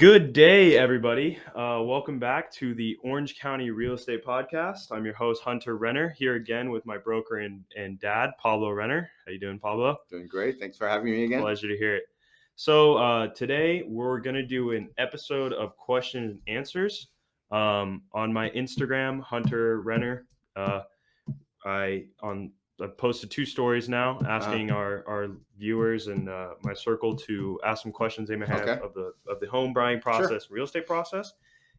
Good day, everybody. Welcome back to the Orange County Real Estate Podcast. I'm your host, Hunter Renner, here again with my broker and dad, Pablo Renner. How you doing, Pablo? Doing great. Thanks for having me again. Pleasure to hear it. So today we're going to do an episode of questions and answers on my Instagram, Hunter Renner. I've posted 2 stories now asking our viewers and my circle to ask some questions they may have Okay. of the home buying process, real estate process.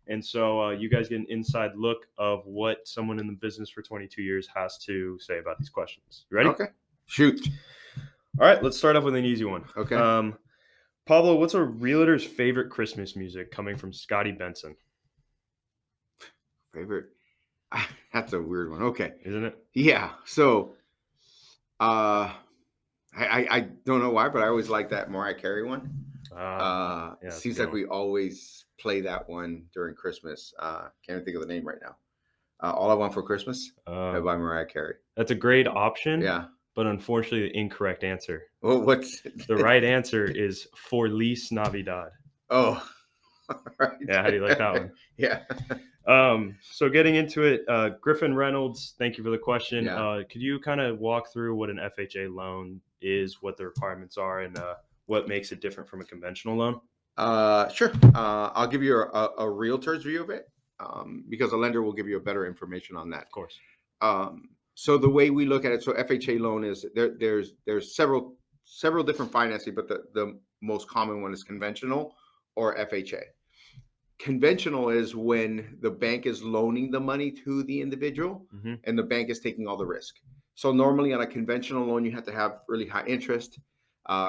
And so you guys get an inside look of what someone in the business for 22 years has to say about these questions. You ready? Okay. Shoot. All right, let's start off with an easy one. Okay. Pablo, what's a realtor's favorite Christmas music? Coming from Scotty Benson. Favorite? That's a weird one. Okay. Isn't it? Yeah. So, I don't know why, but I always like that Mariah Carey one. Seems like we always play that one during Christmas. Can't even think of the name right now. All I Want for Christmas by Mariah Carey. That's a great option. Yeah. But unfortunately, the incorrect answer. Well, what's the right answer is Feliz Navidad. Oh, right. Yeah. How do you like that one? Yeah. So getting into it, Griffin Reynolds, thank you for the question. Yeah. Could you kind of walk through what an FHA loan is, what the requirements are, and what makes it different from a conventional loan? Sure. I'll give you a realtor's view of it because a lender will give you a better information on that. Of course. So the way we look at it, so FHA loan is there's several different financing, but the most common one is conventional or FHA. Conventional is when the bank is loaning the money to the individual and the bank is taking all the risk. So normally on a conventional loan, you have to have really high interest,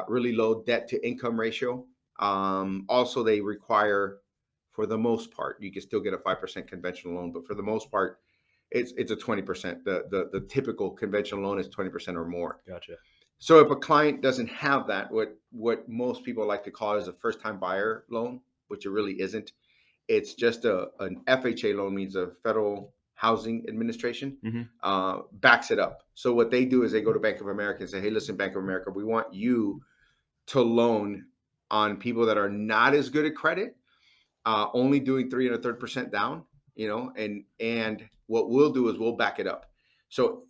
really low debt to income ratio. Also, they require, for the most part, you can still get a 5% conventional loan, but for the most part, it's a 20%. The typical conventional loan is 20% or more. Gotcha. So if a client doesn't have that, what most people like to call is a first-time buyer loan, which it really isn't. It's just an FHA loan, means a Federal Housing Administration backs it up. So what they do is they go to Bank of America and say, hey, listen, Bank of America, we want you to loan on people that are not as good at credit, only doing 3 1/3% down, and what we'll do is we'll back it up. So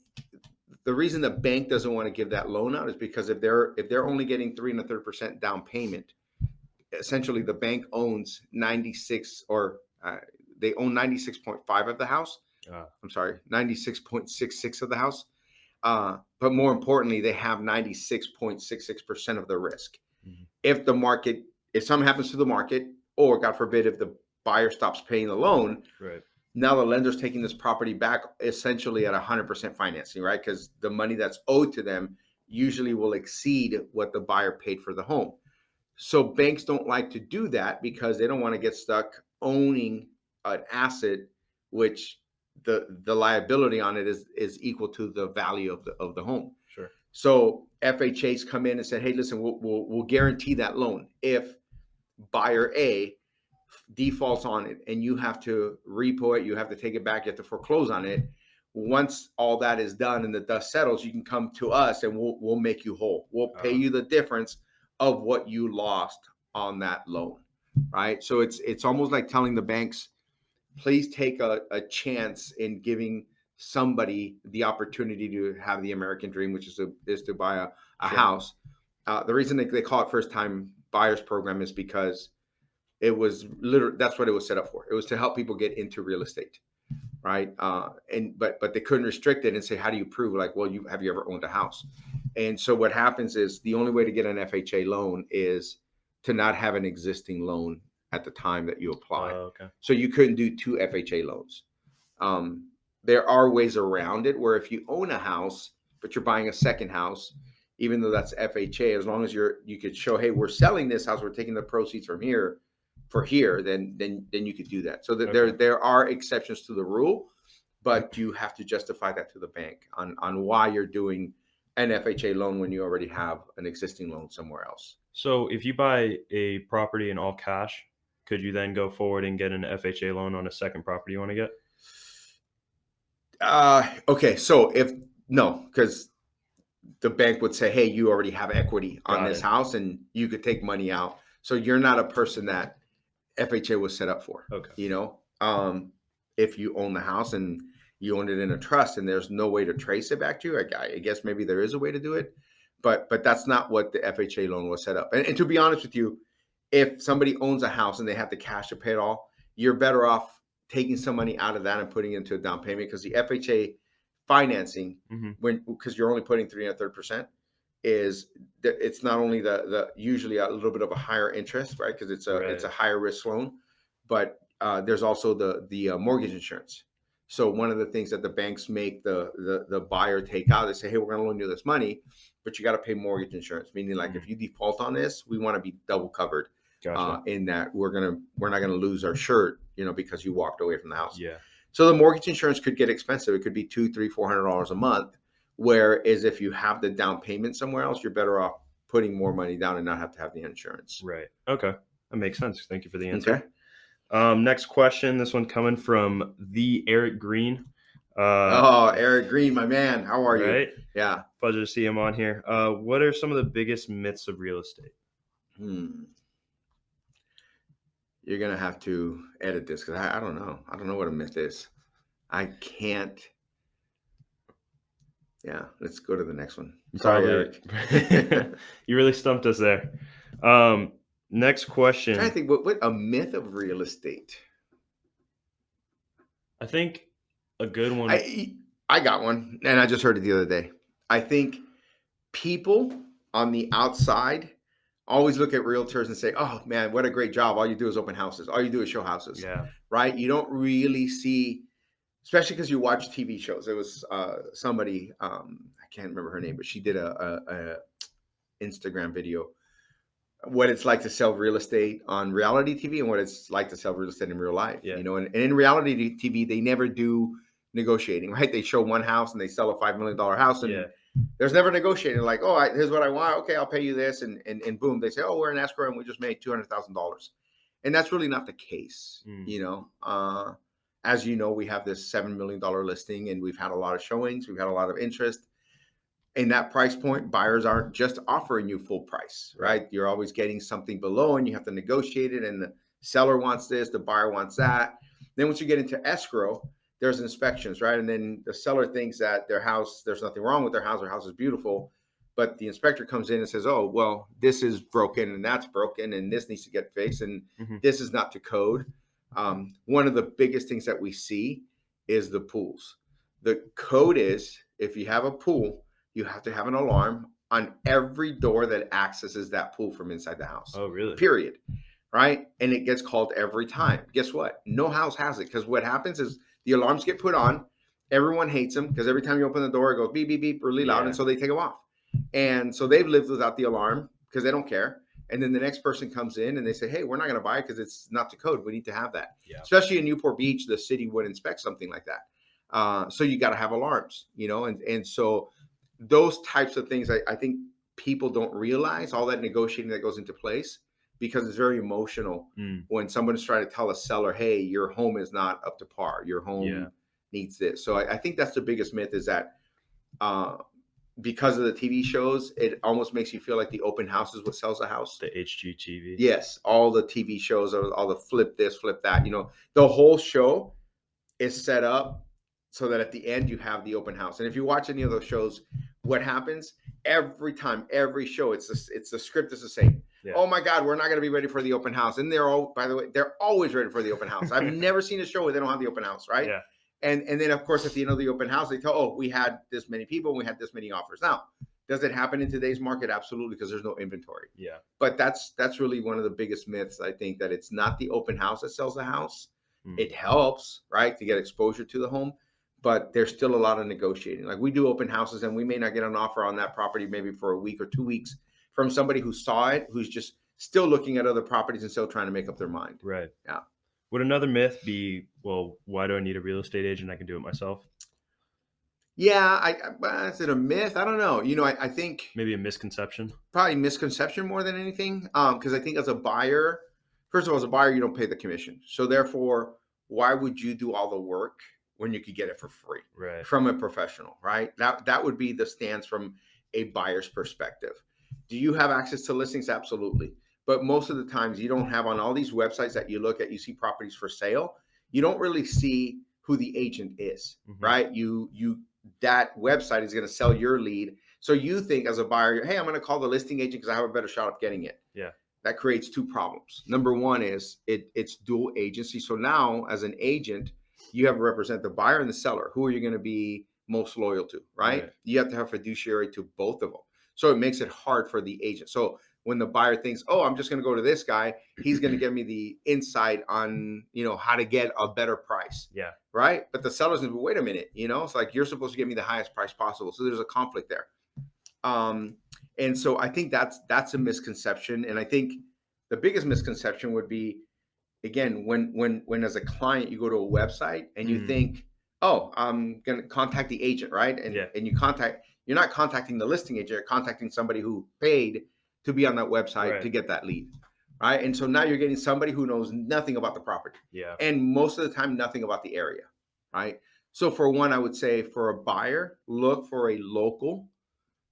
the reason the bank doesn't want to give that loan out is because if they're only getting 3 1/3% down payment, essentially the bank owns 96 or they own 96.5 of the house. I'm sorry, 96.66 of the house. But more importantly, they have 96.66% of the risk. If something happens to the market, or God forbid, if the buyer stops paying the loan, right, now the lender's taking this property back essentially at 100% financing, right? Because the money that's owed to them usually will exceed what the buyer paid for the home. So banks don't like to do that because they don't want to get stuck owning an asset which the liability on it is equal to the value of the home. Sure. So FHA's come in and said, hey, listen, we'll guarantee that loan if buyer A defaults on it and you have to repo it, you have to take it back, you have to foreclose on it. Once all that is done and the dust settles, you can come to us and we'll make you whole. We'll pay you the difference of what you lost on that loan, right? So it's almost like telling the banks, please take a chance in giving somebody the opportunity to have the American dream, which is to buy a house. The reason they call it first time buyers program is because it was literally, that's what it was set up for. It was to help people get into real estate, right? But they couldn't restrict it and say, how do you prove? Like, well, have you ever owned a house? And so what happens is the only way to get an FHA loan is to not have an existing loan at the time that you apply. Okay. So you couldn't do 2 FHA loans. There are ways around it where if you own a house, but you're buying a second house, even though that's FHA, as long as you could show, hey, we're selling this house, we're taking the proceeds from here for here, then you could do that. So that there are exceptions to the rule, but you have to justify that to the bank on why you're doing an FHA loan when you already have an existing loan somewhere else. So if you buy a property in all cash, could you then go forward and get an FHA loan on a second property you want to get? Okay, so because the bank would say, hey, you already have equity on this house and you could take money out. So you're not a person that FHA was set up for. Okay. You know, if you own the house and you own it in a trust and there's no way to trace it back to you, I guess maybe there is a way to do it, but that's not what the FHA loan was set up. And to be honest with you, if somebody owns a house and they have the cash to pay it all, you're better off taking some money out of that and putting it into a down payment, because the FHA financing, Hmm. because you're only putting 3.33%, is it's not only the usually a little bit of a higher interest, right? Because it's a Right. higher risk loan, but there's also the mortgage insurance. So one of the things that the banks make the buyer take out, they say, hey, we're going to loan you this money, but you got to pay mortgage insurance. Meaning, like, Mm. if you default on this, we want to be double covered. Gotcha. In that we're not gonna lose our shirt, because you walked away from the house. Yeah. So the mortgage insurance could get expensive. It could be $200, $300, $400 a month. Whereas if you have the down payment somewhere else, you're better off putting more money down and not have to have the insurance. Right. Okay. That makes sense. Thank you for the Okay. answer. Next question. This one coming from the Eric Green. Oh, Eric Green, my man, how are you? Right. Yeah. Pleasure to see him on here. What are some of the biggest myths of real estate? Hmm. You're gonna have to edit this because I don't know. I don't know what a myth is. I can't. Yeah, let's go to the next one. Sorry, Probably. Eric. You really stumped us there. Next Trying to question. think what a myth of real estate. I think a good one. I got one, and I just heard it the other day. I think people on the outside always look at realtors and say, "Oh man, what a great job! All you do is open houses. All you do is show houses." Yeah. Right? You don't really see, especially because you watch TV shows. There was somebody, I can't remember her name, but she did a Instagram video, what it's like to sell real estate on reality TV and what it's like to sell real estate in real life. Yeah. And in reality TV, they never do negotiating, right? They show one house and they sell a $5 million house, and Yeah. there's never negotiating. Like, oh, here's what I want. Okay, I'll pay you this, and boom, they say, oh, we're in escrow and we just made $200,000, and that's really not the case. Mm. As you know, we have this $7 million listing, and we've had a lot of showings, we've had a lot of interest. In that price point, buyers aren't just offering you full price, right? You're always getting something below and you have to negotiate it. And the seller wants this, the buyer wants that. Then once you get into escrow, there's inspections, right? And then the seller thinks that their house, there's nothing wrong with their house is beautiful. But the inspector comes in and says, oh, well, this is broken and that's broken and this needs to get fixed and Hmm. this is not to code. One of the biggest things that we see is the pools. The code is, if you have a pool, you have to have an alarm on every door that accesses that pool from inside the house. Oh, really? Period. Right? And it gets called every time. Guess what? No house has it, because what happens is the alarms get put on. Everyone hates them because every time you open the door, it goes beep, beep, beep, really loud. Yeah. And so they take them off. And so they've lived without the alarm because they don't care. And then the next person comes in and they say, hey, we're not going to buy it because it's not to code. We need to have that. Yeah. Especially in Newport Beach, the city would inspect something like that. So you got to have alarms, and so those types of things, I think people don't realize all that negotiating that goes into place, because it's very emotional Mm. when someone's trying to tell a seller, hey, your home is not up to par. Your home Yeah. needs this. So I think that's the biggest myth, is that because of the TV shows, it almost makes you feel like the open house is what sells a house. The HGTV. Yes, all the TV shows, all the flip this, flip that, the whole show is set up so that at the end you have the open house. And if you watch any of those shows, what happens every time, every show, it's the script is the same. Yeah. Oh my God, we're not going to be ready for the open house. And by the way, they're always ready for the open house. I've never seen a show where they don't have the open house, right? Yeah. And then of course at the end of the open house, they tell, oh, we had this many people, and we had this many offers. Now, does it happen in today's market? Absolutely, because there's no inventory. Yeah. But that's really one of the biggest myths, I think, that it's not the open house that sells the house. Mm. It helps, right, to get exposure to the home, but there's still a lot of negotiating. Like, we do open houses and we may not get an offer on that property maybe for a week or 2 weeks from somebody who saw it, who's just still looking at other properties and still trying to make up their mind. Right. Yeah. Would another myth be, well, why do I need a real estate agent? I can do it myself. Yeah, is it a myth? I don't know. I think Maybe a misconception. probably misconception more than anything. Because I think as a buyer, first of all, as a buyer, you don't pay the commission. So therefore, why would you do all the work when you could get it for free Right. from a professional, right? That would be the stance from a buyer's perspective. Do you have access to listings? Absolutely. But most of the times you don't have on all these websites that you look at, you see properties for sale. You don't really see who the agent is, Hmm. right? That website is going to sell your lead. So you think as a buyer, hey, I'm going to call the listing agent because I have a better shot of getting it. Yeah. That creates two problems. Number one is it's dual agency. So now, as an agent, you have to represent the buyer and the seller. Who are you going to be most loyal to, right? Right. You have to have fiduciary to both of them. So it makes it hard for the agent. So when the buyer thinks, oh, I'm just going to go to this guy, he's going to give me the insight on, how to get a better price, Yeah. right? But the seller's going to be, wait a minute, it's like you're supposed to give me the highest price possible. So there's a conflict there. And so I think that's a misconception. And I think the biggest misconception would be, again, when as a client you go to a website and you Mm. think, oh, I'm gonna contact the agent, right? And Yeah. and you're not contacting the listing agent, you're contacting somebody who paid to be on that website Right. to get that lead. Right. And so now you're getting somebody who knows nothing about the property Yeah. and most of the time nothing about the area. Right. So for one, I would say for a buyer, look for a local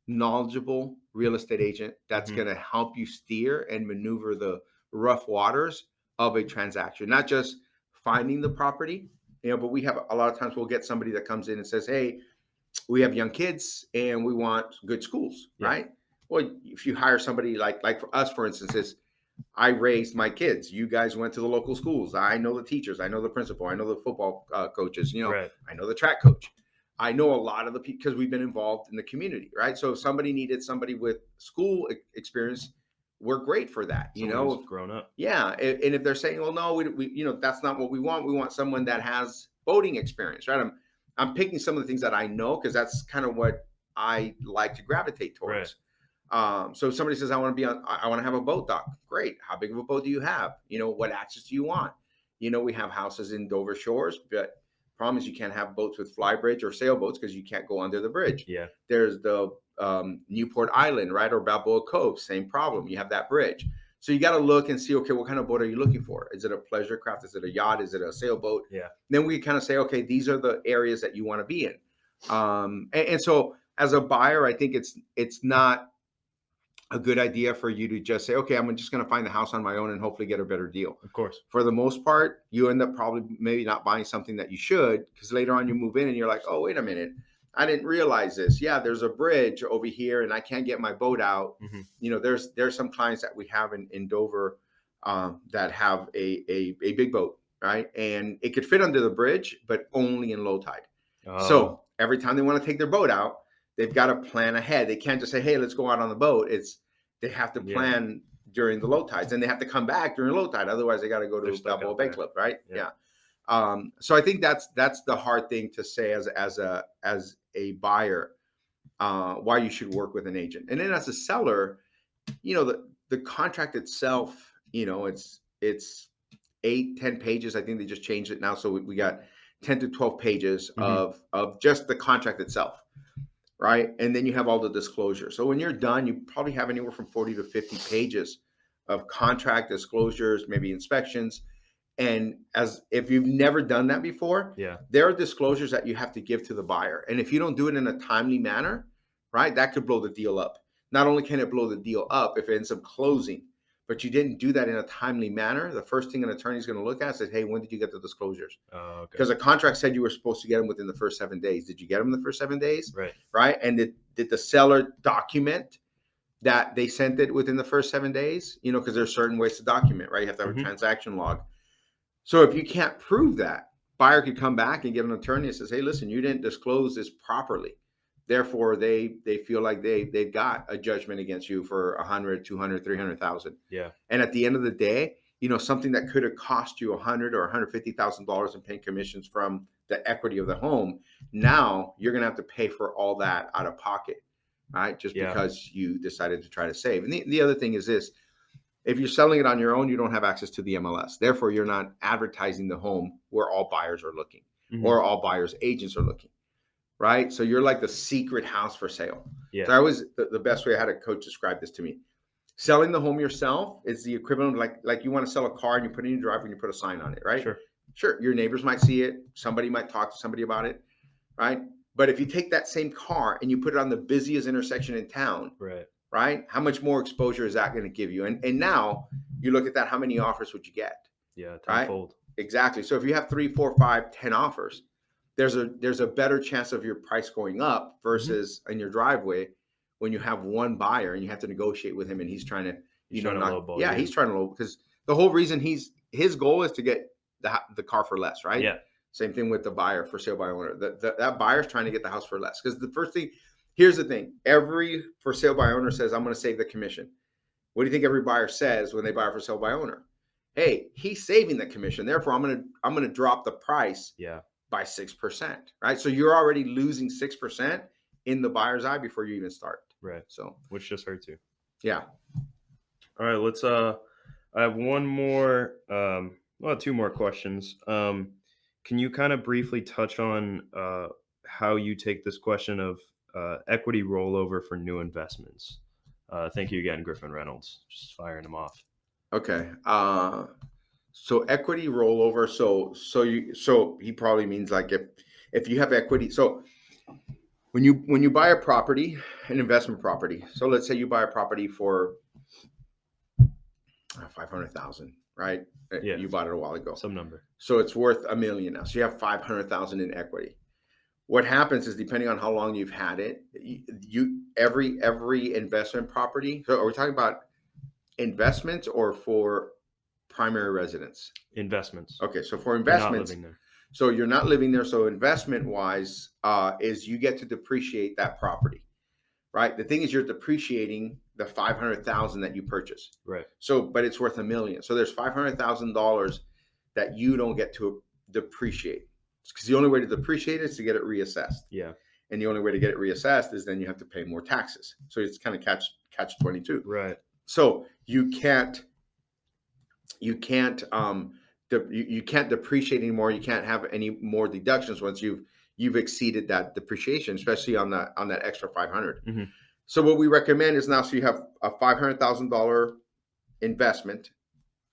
knowledgeable real estate agent that's Hmm. going to help you steer and maneuver the rough waters of a transaction, not just finding the property, but we have a lot of times we'll get somebody that comes in and says, hey, we have young kids and we want good schools, Yeah. right? Well, if you hire somebody like for us, for instance, is I raised my kids. You guys went to the local schools. I know the teachers. I know the principal. I know the football coaches. Right. I know the track coach. I know a lot of the people because we've been involved in the community, right? So if somebody needed somebody with school experience, we're great for that. Someone who's grown up. Yeah. And if they're saying, well, no, that's not what we want. We want someone that has boating experience, right? I'm picking some of the things that I know because that's kind of what I like to gravitate Right. towards. So if somebody says, I want to have a boat dock. Great. How big of a boat do you have? What access do you want? We have houses in Dover Shores, but problem is you can't have boats with flybridge or sailboats because you can't go under the bridge. Yeah. There's the Newport Island, right? Or Balboa Cove, same problem. You have that bridge. So you got to look and see, okay, what kind of boat are you looking for? Is it a pleasure craft? Is it a yacht? Is it a sailboat? Yeah. Then we kind of say, okay, these are the areas that you want to be in. And so as a buyer, I think it's not a good idea for you to just say, okay, I'm just going to find the house on my own and hopefully get a better deal. Of course. For the most part, you end up probably maybe not buying something that you should because later on you move in and you're like, oh, wait a minute. I didn't realize this. Yeah, there's a bridge over here and I can't get my boat out. Hmm. There's some clients that we have in Dover that have a big boat, right? And it could fit under the bridge, but only in low tide. Oh. So every time they want to take their boat out, they've got to plan ahead. They can't just say, hey, let's go out on the boat. They have to Yeah. plan during the low tides and they have to come back during low tide. Otherwise they got to go They're to stuck Balboa out Bay there. Club, right? Yeah. Yeah. So I think that's the hard thing to say as a buyer, why you should work with an agent. And then as a seller, the contract itself, it's 8-10 pages. I think they just changed it now. So we got 10 to 12 pages Hmm. of just the contract itself. Right. And then you have all the disclosures. So when you're done, you probably have anywhere from 40 to 50 pages of contract disclosures, maybe inspections. And as if you've never done that before, Yeah. there are disclosures that you have to give to the buyer. And if you don't do it in a timely manner, right, that could blow the deal up. Not only can it blow the deal up if it ends up closing, but you didn't do that in a timely manner. The first thing an attorney is going to look at is, hey, when did you get the disclosures? Oh, okay. Because a contract said you were supposed to get them within the first 7 days. Did you get them in the first 7 days? Right. Right. And did the seller document that they sent it within the first 7 days? Because there's certain ways to document, right? You have to have a Hmm. transaction log. So if you can't prove that, buyer could come back and get an attorney and says, hey, listen, you didn't disclose this properly. Therefore, they feel like they've got a judgment against you for 100, 200, 300,000. Yeah. And at the end of the day, something that could have cost you 100 or $150,000 in paying commissions from the equity of the home, now you're going to have to pay for all that out of pocket, right? Just Yeah. because you decided to try to save. And the other thing is this: if you're selling it on your own, you don't have access to the MLS. Therefore, you're not advertising the home where all buyers are looking Hmm. or all buyers agents are looking, right? So you're like the secret house for sale. Yeah. So the best way I had a coach describe this to me. Selling the home yourself is the equivalent of like you want to sell a car and you put it in your driveway and you put a sign on it, right? Sure. Sure, your neighbors might see it. Somebody might talk to somebody about it, right? But if you take that same car and you put it on the busiest intersection in town, Right. right? How much more exposure is that going to give you? And now you look at that, how many offers would you get, Yeah, right? tenfold. Exactly. So if you have 3, 4, 5, 10 offers, there's a better chance of your price going up Mhm. versus in your driveway when you have one buyer and you have to negotiate with him and he's trying to, He's trying to not, lowball yeah, you. he's trying to low because the whole reason his goal is to get the car for less, right? Yeah. Same thing with the buyer, for sale by owner. That buyer's trying to get the house for less because the first thing, here's the thing: every for sale by owner says, "I'm going to save the commission." What do you think every buyer says when they buy for sale by owner? Hey, he's saving the commission, therefore I'm gonna drop the price Yeah. by 6%, right? So you're already losing 6% in the buyer's eye before you even start. Right. So Which just hurts you. yeah, All right, let's I have one more well, two more questions. Can you kind of briefly touch on how you take this question of equity rollover for new investments? Thank you again, Griffin Reynolds. Just firing them off. okay. So equity rollover. So he probably means like if you have equity. So when you buy a property, an investment property. So let's say you buy a property for 500,000, right? Yeah, You bought it a while ago. some number. So it's worth $1 million now. So you have 500,000 in equity. What happens is, depending on how long you've had it, every investment property. So are we talking about investments or for primary residence? Investments. Okay, so for You're not investments, living there. so you're not living there. So investment wise, is you get to depreciate that property, right? The thing is, you're depreciating the 500,000 that you purchased. Right. So, but it's worth $1 million. So there's $500,000 that you don't get to depreciate, because the only way to depreciate it is to get it reassessed. Yeah. And the only way to get it reassessed is then you have to pay more taxes. So it's kind of catch 22. Right. So you can't depreciate anymore. You can't have any more deductions once you've exceeded that depreciation, especially on that extra 500. Mm-hmm. So what we recommend is, now, so you have a $500,000 investment,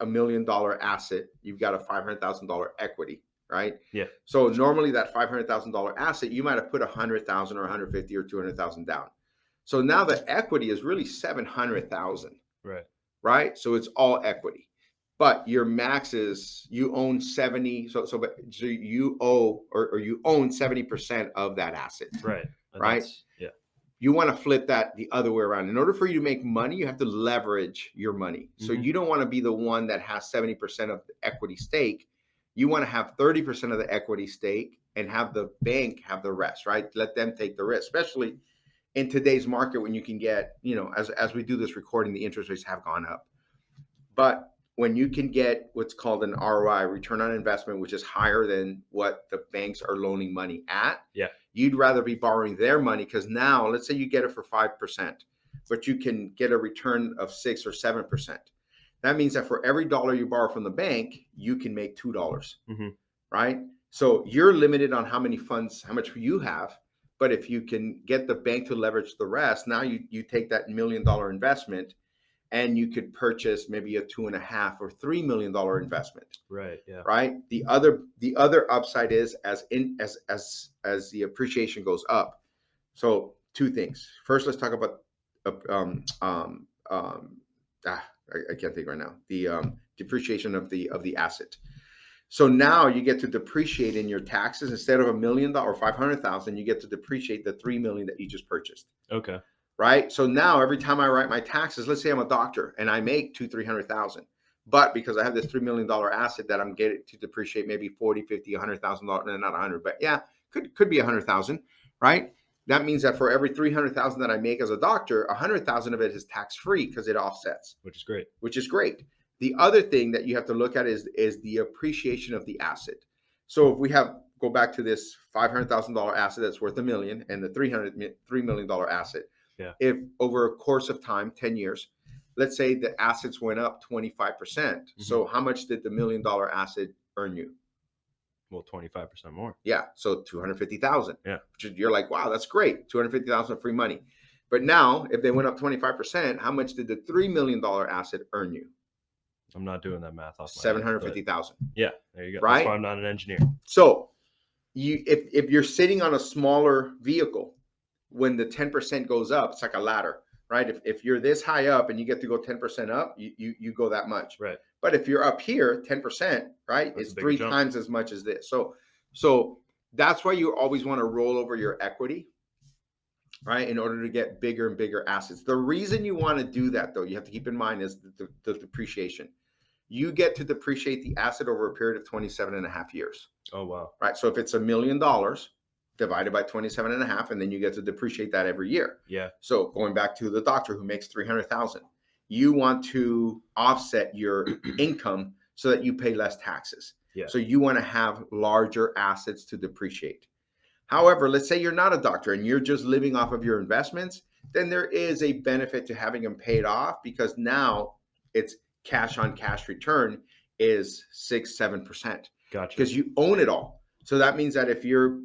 $1 million asset, you've got a $500,000 equity, right? Yeah. So normally that $500,000 asset, you might have put 100,000 or 150 or 200,000 down. So now the equity is really 700,000, Right. right? So it's all equity, but your max is you own 70. So you owe or you own 70% of that asset, Right. right? Yeah. You want to flip that the other way around. In order for you to make money, you have to leverage your money. So Mhm. you don't want to be the one that has 70% of the equity stake. You want to have 30% of the equity stake and have the bank have the rest, right? Let them take the risk, especially in today's market when you can get, as we do this recording, the interest rates have gone up. But when you can get what's called an ROI, return on investment, which is higher than what the banks are loaning money at, Yeah. you'd rather be borrowing their money, because now, let's say you get it for 5%, but you can get a return of 6 or 7%. That means that for every dollar you borrow from the bank, you can make $2, Mm-hmm. right? So you're limited on how much you have. But if you can get the bank to leverage the rest, now you take that $1 million investment and you could purchase maybe a $2.5 or $3 million investment. Right. Yeah. Right. The other upside is as the appreciation goes up. So two things. First, let's talk about I can't think right now. The depreciation of the asset. So now you get to depreciate in your taxes, instead of $1 million or 500,000, you get to depreciate the 3 million that you just purchased. Okay. Right. So now every time I write my taxes, let's say I'm a doctor and I make 300,000, but because I have this $3 million asset that I'm getting to depreciate maybe 40, 50, $100,000, no, not 100, but yeah, could be 100,000, right? That means that for every 300,000 that I make as a doctor, 100,000 of it is tax free because it offsets, Which is great. which is great. The other thing that you have to look at is the appreciation of the asset. So if we go back to this $500,000 asset that's worth $1 million and the $3 million asset. Yeah. If over a course of time, 10 years, let's say the assets went up 25%. Mm-hmm. So how much did the $1 million asset earn you? Well, 25% more. Yeah. So 250,000. Yeah. You're like, wow, that's great. 250,000 of free money. But now if they went up 25%, how much did the $3 million asset earn you? I'm not doing that math off my 750,000. Yeah, there you go. Right? That's why I'm not an engineer. So if you're sitting on a smaller vehicle, when the 10% goes up, it's like a ladder. right? If you're this high up and you get to go 10% up, you go that much. Right. But if you're up here 10%, right, That's a it's bigger three jump. times as much as this. So that's why you always want to roll over your equity, right, in order to get bigger and bigger assets. The reason you want to do that, though, you have to keep in mind is the depreciation. You get to depreciate the asset over a period of 27 and a half years, Oh, wow. right? So if it's $1 million divided by 27 and a half, and then you get to depreciate that every year. Yeah. So going back to the doctor who makes 300,000, you want to offset your income so that you pay less taxes. Yeah. So you want to have larger assets to depreciate. However, let's say you're not a doctor and you're just living off of your investments, then there is a benefit to having them paid off because now it's cash on cash return is 6, 7% Gotcha. because you own it all. So that means that if you're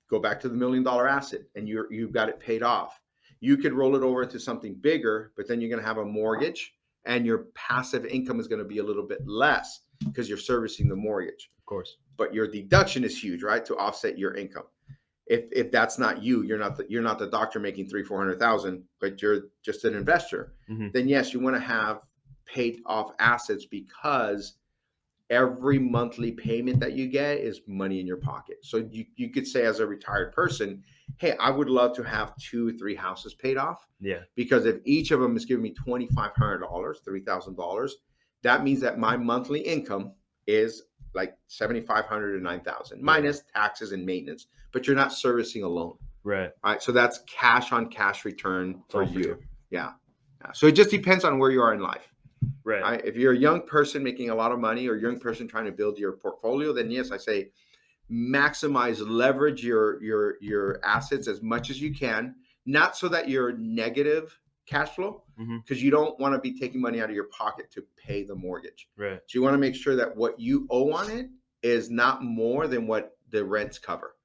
go back to the $1 million asset and you've got it paid off, you could roll it over into something bigger, but then you're going to have a mortgage and your passive income is going to be a little bit less because you're servicing the mortgage. Of course. But your deduction is huge, right? To offset your income. If that's not you, you're not the doctor making 300,000-400,000, but you're just an investor. Hmm. Then yes, you want to have paid off assets because every monthly payment that you get is money in your pocket. So you could say as a retired person, hey, I would love to have 2 or 3 houses paid off Yeah. because if each of them is giving me $2,500, $3,000, that means that my monthly income is like 7,500 to 9,000 Yeah. minus taxes and maintenance, but you're not servicing a loan. Right. All right. So that's cash on cash return It's for all for you. you. Yeah. So it just depends on where you are in life. Right. Right? If you're a young person making a lot of money or a young person trying to build your portfolio, then yes, I say maximize, leverage your assets as much as you can, not so that you're negative cash flow, Hmm. because you don't want to be taking money out of your pocket to pay the mortgage. Right. So you want to make sure that what you owe on it is not more than what the rents cover.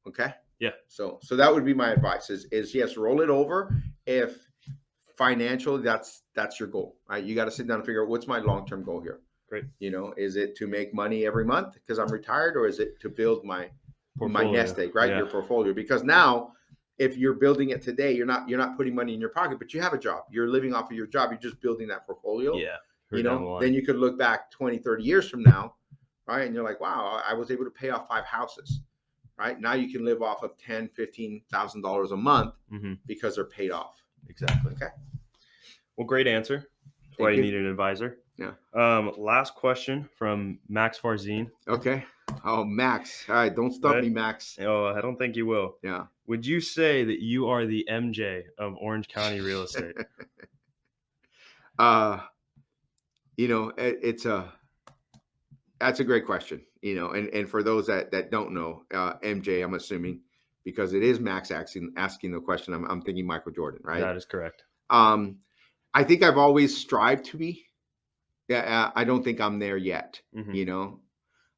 Okay. Yeah. So that would be my advice is yes, roll it over if financially that's your goal, right? You got to sit down and figure out what's my long-term goal here. Great. Is it to make money every month because I'm retired, or is it to build my Portfolio. nest egg, right? Yeah. Your portfolio. Because now if you're building it today, you're not putting money in your pocket, but you have a job, you're living off of your job, you're just building that portfolio. Yeah. For down the Then line. you could look back 20, 30 years from now, right? And you're like, wow, I was able to pay off 5 houses, right? Now you can live off of $10,000, $15,000 a month Hmm. because they're paid off. Exactly. Okay. Well, great answer. That's why Thank you you. need an advisor. Yeah. Last question from Max Farzine. Okay. Oh, Max. All right. Don't stump Right? me, Max. Oh, I don't think you will. Yeah. Would you say that you are the MJ of Orange County real estate? uh, it's that's a great question. And for those that don't know, MJ, I'm assuming because it is Max asking the question. I'm thinking Michael Jordan, right? That is correct. Um, I think I've always strived to be. Yeah, I don't think I'm there yet. Hmm.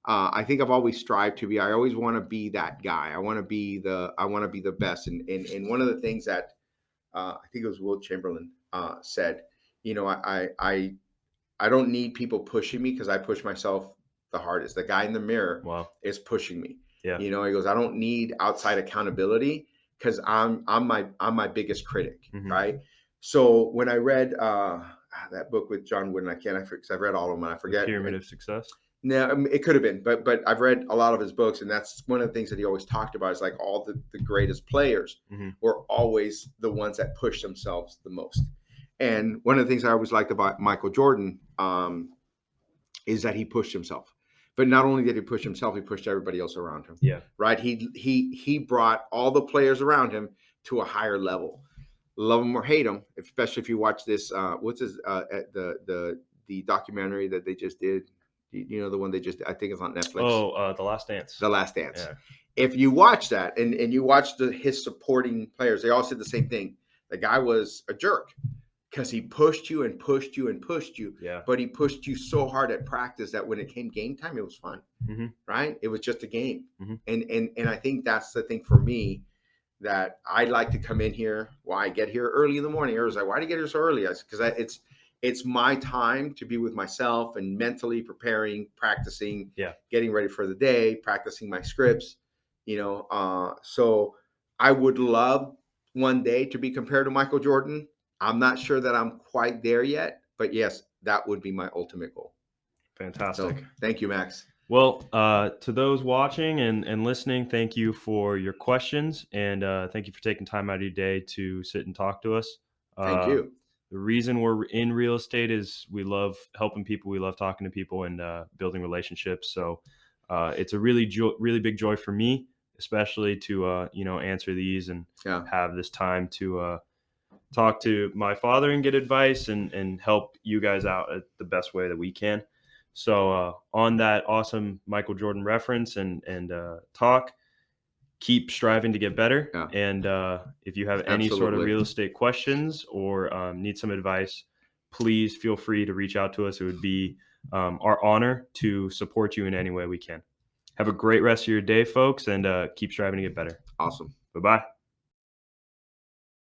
I think I've always strived to be. I always want to be that guy. I want to be the best. And one of the things that I think it was Will Chamberlain said, I don't need people pushing me because I push myself the hardest. The guy in the mirror Wow. is pushing me. Yeah. He goes, I don't need outside accountability because I'm my biggest critic, Hmm. right? So when I read that book with John Wooden, because I've read all of them and I The forget. Pyramid of Success. No, it could have been, but I've read a lot of his books, and that's one of the things that he always talked about. Is like all the greatest players Hmm. were always the ones that pushed themselves the most. And one of the things I always liked about Michael Jordan is that he pushed himself. But not only did he push himself, he pushed everybody else around him. Yeah. Right? He brought all the players around him to a higher level. Love him or hate him, especially if you watch this. What's his the documentary that they just did? The one they just I think it's on Netflix. Oh, The Last Dance. The Last Dance. Yeah. If you watch that and you watch his supporting players, they all said the same thing. The guy was a jerk because he pushed you and pushed you and pushed you. Yeah. But he pushed you so hard at practice that when it came game time, it was fun. Hmm. Right? It was just a game. Hmm. And I think that's the thing for me that I like to come in here. Why I get here early in the morning. Or was like, why do you get here so early? Because it's my time to be with myself and mentally preparing, practicing, Yeah. getting ready for the day, practicing my scripts. So I would love one day to be compared to Michael Jordan. I'm not sure that I'm quite there yet, but yes, that would be my ultimate goal. So Fantastic. thank you, Max. Well, to those watching and listening, thank you for your questions, and thank you for taking time out of your day to sit and talk to us. Thank Uh, you. the reason we're in real estate is we love helping people, we love talking to people, and building relationships. So it's a really big joy for me, especially to answer these and Yeah, have this time to talk to my father and get advice and help you guys out at the best way that we can. So on that awesome Michael Jordan reference and talk, keep striving to get better. yeah, And if you have any sort of absolutely. real estate questions or need some advice, please feel free to reach out to us. It would be our honor to support you in any way we can. Have a great rest of your day, folks, and keep striving to get better. Awesome. Bye bye.